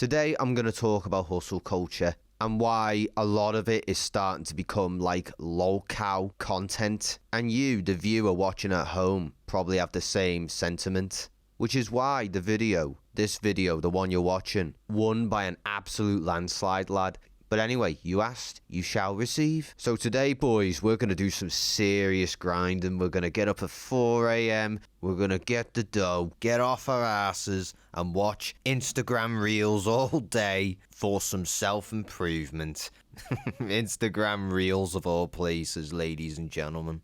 Today I'm going to talk about hustle culture and why a lot of it is starting to become like lolcow content. And you, the viewer watching at home, probably have the same sentiment. Which is why this video, the one you're watching, won by an absolute landslide, lad. But anyway, you asked, you shall receive. So today, boys, we're going to do some serious grinding. We're going to get up at 4 a.m. We're going to get the dough, get off our asses, and watch Instagram Reels all day for some self-improvement. Instagram Reels of all places, ladies and gentlemen.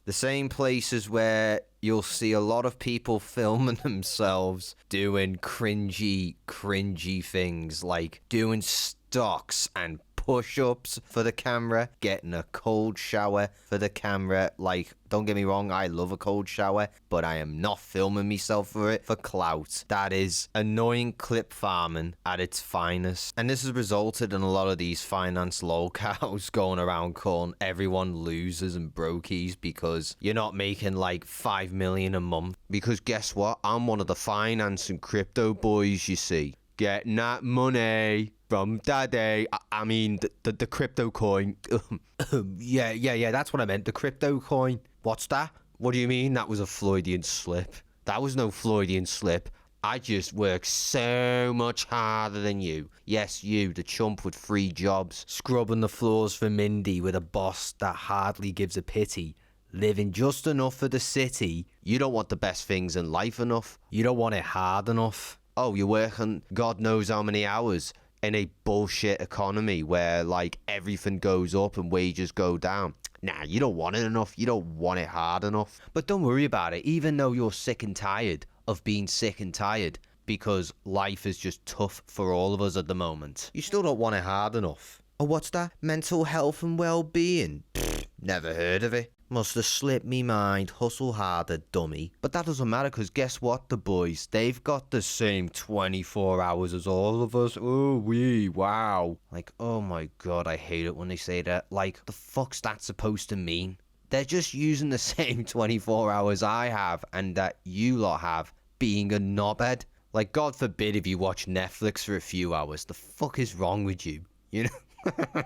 The same places where you'll see a lot of people filming themselves doing cringy things, like doing stocks and push-ups for the camera, getting a cold shower for the camera. Like, don't get me wrong, I love a cold shower, but I am not filming myself for it for clout. That is annoying clip farming at its finest. And this has resulted in a lot of these finance lolcows going around calling everyone losers and brokies because you're not making like 5 million a month. Because guess what? I'm one of the finance and crypto boys, you see. Getting that money from daddy. I mean, the crypto coin. Yeah, that's what I meant. The crypto coin. What's that? What do you mean? That was a Freudian slip. That was no Freudian slip. I just work so much harder than you. Yes, you, the chump with 3 jobs, scrubbing the floors for Mindy with a boss that hardly gives a pity. Living just enough for the city. You don't want the best things in life enough. You don't want it hard enough. Oh, you're working God knows how many hours in a bullshit economy where like everything goes up and wages go down. Nah, you don't want it enough. You don't want it hard enough. But don't worry about it, even though you're sick and tired of being sick and tired because life is just tough for all of us at the moment. You still don't want it hard enough. Oh, what's that? Mental health and well-being? Never heard of it. Must have slipped me mind. Hustle harder, dummy. But that doesn't matter because guess what, the boys? They've got the same 24 hours as all of us. Oh, wow. Like, oh my god, I hate it when they say that. Like, the fuck's that supposed to mean? They're just using the same 24 hours I have and that you lot have being a knobhead. Like, God forbid if you watch Netflix for a few hours. The fuck is wrong with you? You know?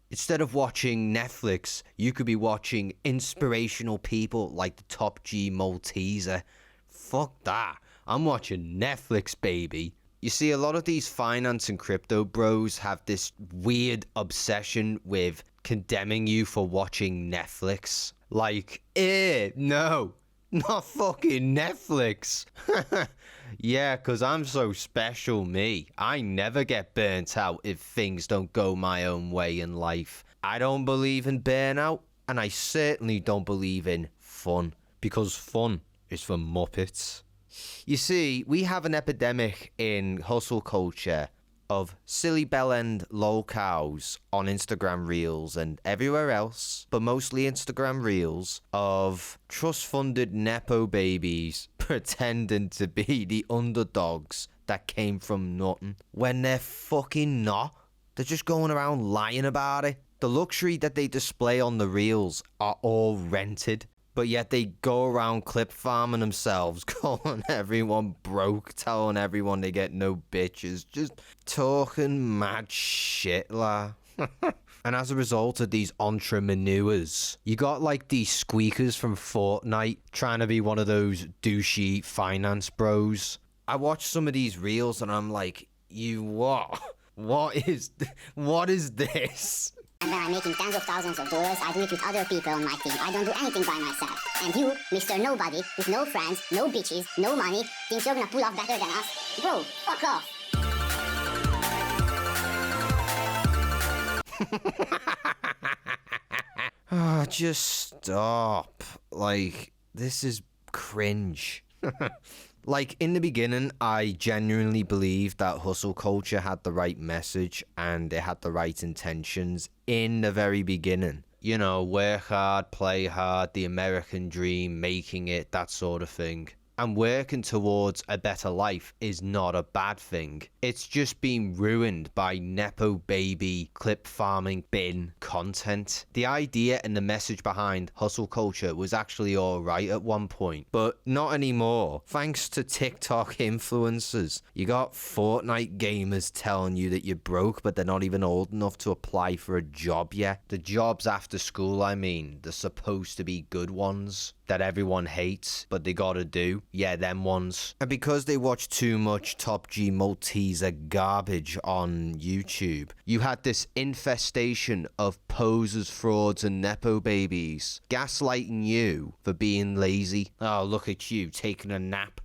Instead of watching Netflix, you could be watching inspirational people like the Top G Malteser. Fuck that. I'm watching Netflix, baby. You see, a lot of these finance and crypto bros have this weird obsession with condemning you for watching Netflix. Like, no. Not fucking Netflix. Yeah, because I'm so special, me. I never get burnt out if things don't go my own way in life. I don't believe in burnout, and I certainly don't believe in fun, because fun is for muppets. You see, we have an epidemic in hustle culture of silly bell-end lolcows on Instagram Reels and everywhere else, but mostly Instagram Reels, of trust-funded nepo babies pretending to be the underdogs that came from nothing when they're fucking not. They're just going around lying about it. The luxury that they display on the Reels are all rented, but yet they go around clip farming themselves, calling everyone broke, telling everyone they get no bitches, just talking mad shit, la. And as a result of these entrepreneurs, you got like these squeakers from Fortnite trying to be one of those douchey finance bros. I watch some of these reels and I'm like, you what? What is this? And when I'm making tens of thousands of dollars, I do it with other people on my team. I don't do anything by myself. And you, Mr. Nobody, with no friends, no bitches, no money, thinks you're gonna pull off better than us? Bro, fuck off. Just stop. Like, this is cringe. Like, in the beginning, I genuinely believed that hustle culture had the right message and it had the right intentions in the very beginning. You know, work hard, play hard, the American dream, making it, that sort of thing. And working towards a better life is not a bad thing. It's just been ruined by nepo baby, clip farming, bin content. The idea and the message behind hustle culture was actually alright at one point, but not anymore. Thanks to TikTok influencers. You got Fortnite gamers telling you that you're broke, but they're not even old enough to apply for a job yet. The jobs after school, I mean, they're supposed to be good ones that everyone hates, but they gotta do. Yeah, them ones. And because they watch too much Top G Malteser garbage on YouTube, you had this infestation of posers, frauds, and nepo babies gaslighting you for being lazy. Oh, look at you taking a nap.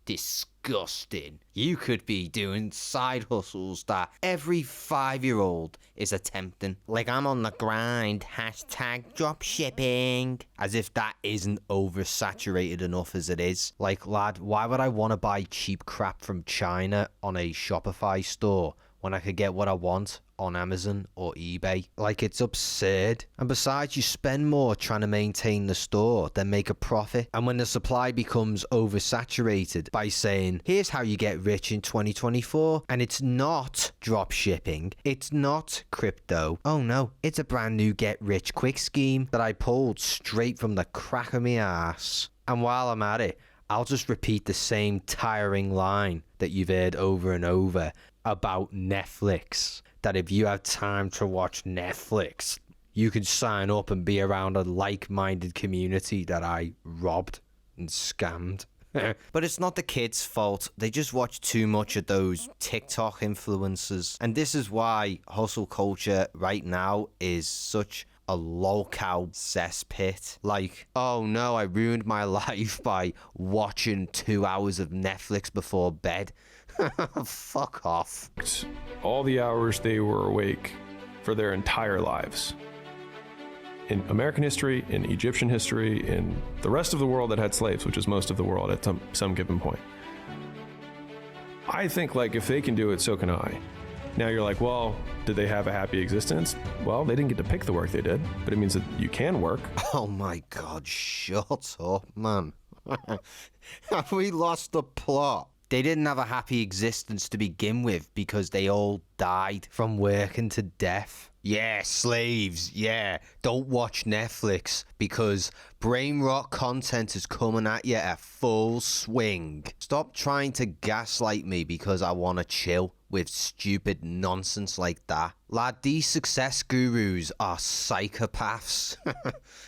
Disgusting. You could be doing side hustles that every 5-year-old is attempting. Like, I'm on the grind, hashtag dropshipping. As if that isn't oversaturated enough as it is. Like, lad, why would I want to buy cheap crap from China on a Shopify store when I could get what I want on Amazon or eBay? Like, it's absurd. And besides, you spend more trying to maintain the store than make a profit. And when the supply becomes oversaturated by saying, here's how you get rich in 2024, and it's not drop shipping, it's not crypto. Oh no, it's a brand new get rich quick scheme that I pulled straight from the crack of my ass. And while I'm at it, I'll just repeat the same tiring line that you've heard over and over about Netflix. That if you have time to watch Netflix, you can sign up and be around a like-minded community that I robbed and scammed. But it's not the kids' fault. They just watch too much of those TikTok influencers. And this is why hustle culture right now is such a lolcow cesspit. Like, oh no, I ruined my life by watching 2 hours of Netflix before bed. Fuck off. All the hours they were awake for their entire lives. In American history, in Egyptian history, in the rest of the world that had slaves, which is most of the world at some given point. I think, like, if they can do it, so can I. Now you're like, well, did they have a happy existence? Well, they didn't get to pick the work they did, but it means that you can work. Oh my god, shut up, man. Have we lost the plot? They didn't have a happy existence to begin with because they all died from working to death. Yeah, slaves, yeah. Don't watch Netflix because brain rot content is coming at you at full swing. Stop trying to gaslight me because I want to chill with stupid nonsense like that. Lad, these success gurus are psychopaths.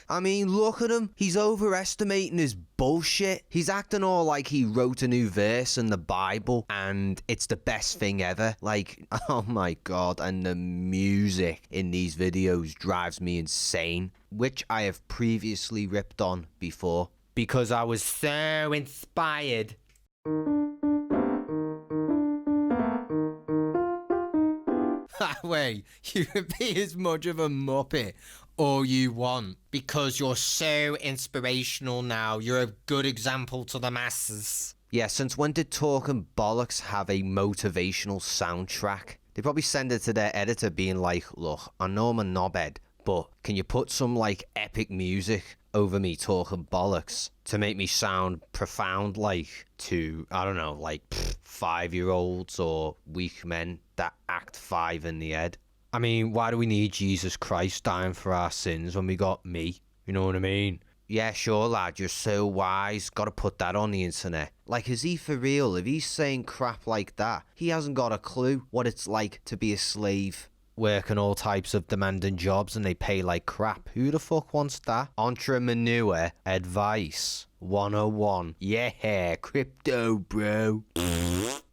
I mean, look at him. He's overestimating his bullshit. He's acting all like he wrote a new verse in the Bible and it's the best thing ever. Like, oh my god, and the music in these videos drives me insane, which I have previously ripped on before because I was so inspired. That way, you can be as much of a muppet all you want because you're so inspirational now. You're a good example to the masses. Yeah, since when did Talking Bollocks have a motivational soundtrack? They probably send it to their editor being like, look, I know I'm a knobhead, but can you put some like epic music over me talking bollocks to make me sound profound, like to, I don't know, like 5-year-olds or weak men that act 5 in the head. I mean, why do we need Jesus Christ dying for our sins when we got me? You know what I mean? Yeah, sure, lad, you're so wise. Gotta put that on the internet. Like, is he for real? If he's saying crap like that, he hasn't got a clue what it's like to be a slave. Working all types of demanding jobs and they pay like crap. Who the fuck wants that? Entrepreneur advice 101. Yeah, crypto, bro.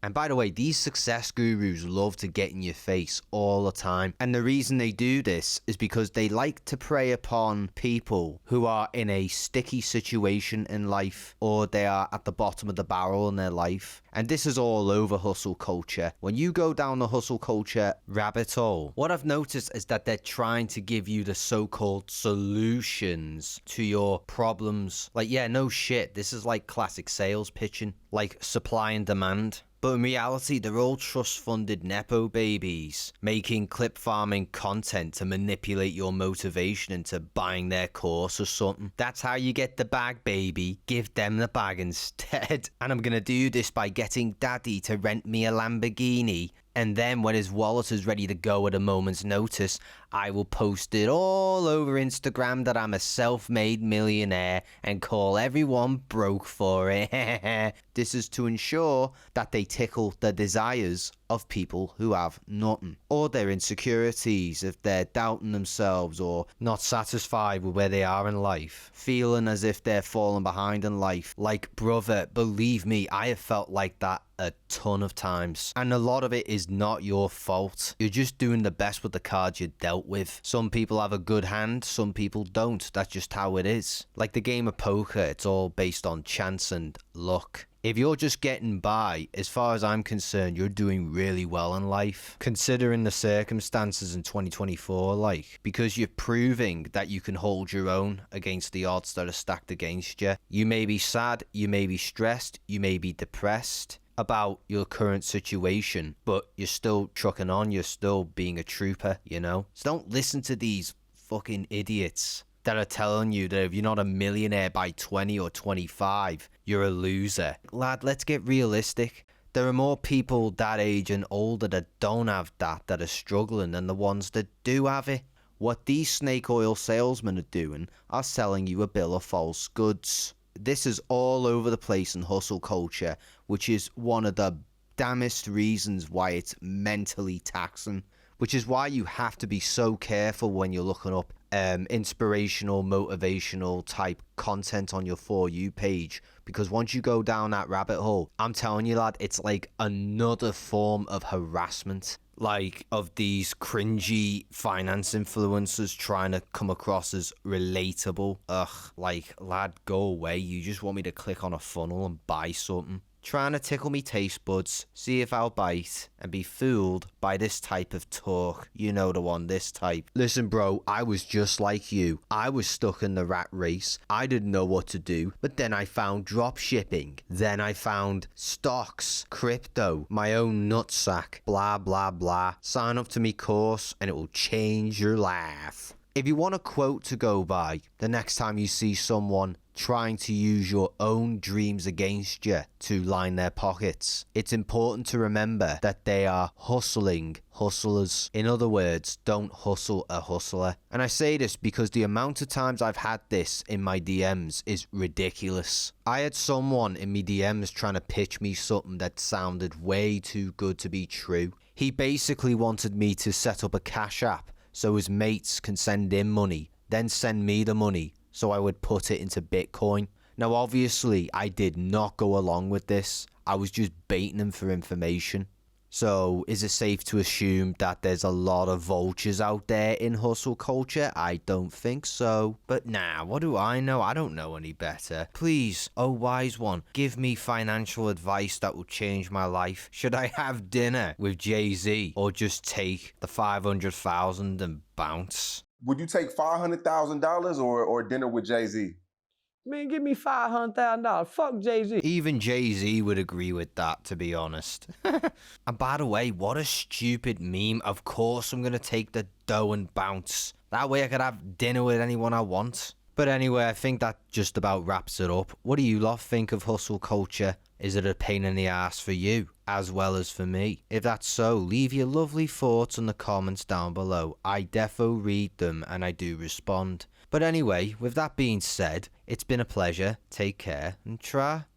And by the way, these success gurus love to get in your face all the time. And the reason they do this is because they like to prey upon people who are in a sticky situation in life or they are at the bottom of the barrel in their life. And this is all over hustle culture. When you go down the hustle culture rabbit hole, what I've noticed is that they're trying to give you the so-called solutions to your problems. Like, yeah, no shit. This is like classic sales pitching, like supply and demand. But in reality, they're all trust-funded nepo babies, making clip farming content to manipulate your motivation into buying their course or something. That's how you get the bag, baby. Give them the bag instead. And I'm gonna do this by getting daddy to rent me a Lamborghini. And then when his wallet is ready to go at a moment's notice, I will post it all over Instagram that I'm a self-made millionaire and call everyone broke for it. This is to ensure that they tickle the desires of people who have nothing, or their insecurities if they're doubting themselves or not satisfied with where they are in life, feeling as if they're falling behind in life. Like, brother, believe me, I have felt like that a ton of times, and a lot of it is not your fault. You're just doing the best with the cards you're dealt with. Some people have a good hand, some people don't. That's just how it is. Like the game of poker, it's all based on chance and luck. If you're just getting by, as far as I'm concerned, you're doing really well in life, considering the circumstances in 2024, like, because you're proving that you can hold your own against the odds that are stacked against you. You may be sad, you may be stressed, you may be depressed about your current situation, but you're still trucking on, you're still being a trooper, you know? So don't listen to these fucking idiots that are telling you that if you're not a millionaire by 20 or 25, you're a loser. Lad, let's get realistic. There are more people that age and older that don't have that are struggling than the ones that do have it. What these snake oil salesmen are doing are selling you a bill of false goods. This is all over the place in hustle culture, which is one of the dammest reasons why it's mentally taxing, which is why you have to be so careful when you're looking up inspirational, motivational type content on your For You page, because once you go down that rabbit hole, I'm telling you, lad, it's like another form of harassment, like of these cringy finance influencers trying to come across as relatable. Ugh, like, lad, go away. You just want me to click on a funnel and buy something. Trying to tickle me taste buds, see if I'll bite, and be fooled by this type of talk. You know the one, this type. Listen, bro, I was just like you. I was stuck in the rat race. I didn't know what to do, but then I found dropshipping. Then I found stocks, crypto, my own nutsack, blah, blah, blah. Sign up to me course and it will change your life. If you want a quote to go by, the next time you see someone trying to use your own dreams against you to line their pockets, it's important to remember that they are hustling hustlers. In other words, don't hustle a hustler. And I say this because the amount of times I've had this in my DMs is ridiculous. I had someone in my DMs trying to pitch me something that sounded way too good to be true. He basically wanted me to set up a Cash App so his mates can send him money, then send me the money so I would put it into Bitcoin. Now, obviously, I did not go along with this. I was just baiting him for information. So, is it safe to assume that there's a lot of vultures out there in hustle culture? I don't think so. But nah, what do I know? I don't know any better. Please, oh wise one, give me financial advice that will change my life. Should I have dinner with Jay-Z or just take the $500,000 and bounce? Would you take $500,000 or dinner with Jay-Z? Man, give me $500,000. Fuck Jay-Z. Even Jay-Z would agree with that, to be honest. And by the way, what a stupid meme. Of course I'm going to take the dough and bounce. That way I could have dinner with anyone I want. But anyway, I think that just about wraps it up. What do you lot think of hustle culture? Is it a pain in the ass for you, as well as for me? If that's so, leave your lovely thoughts in the comments down below. I defo read them and I do respond. But anyway, with that being said, it's been a pleasure. Take care and try.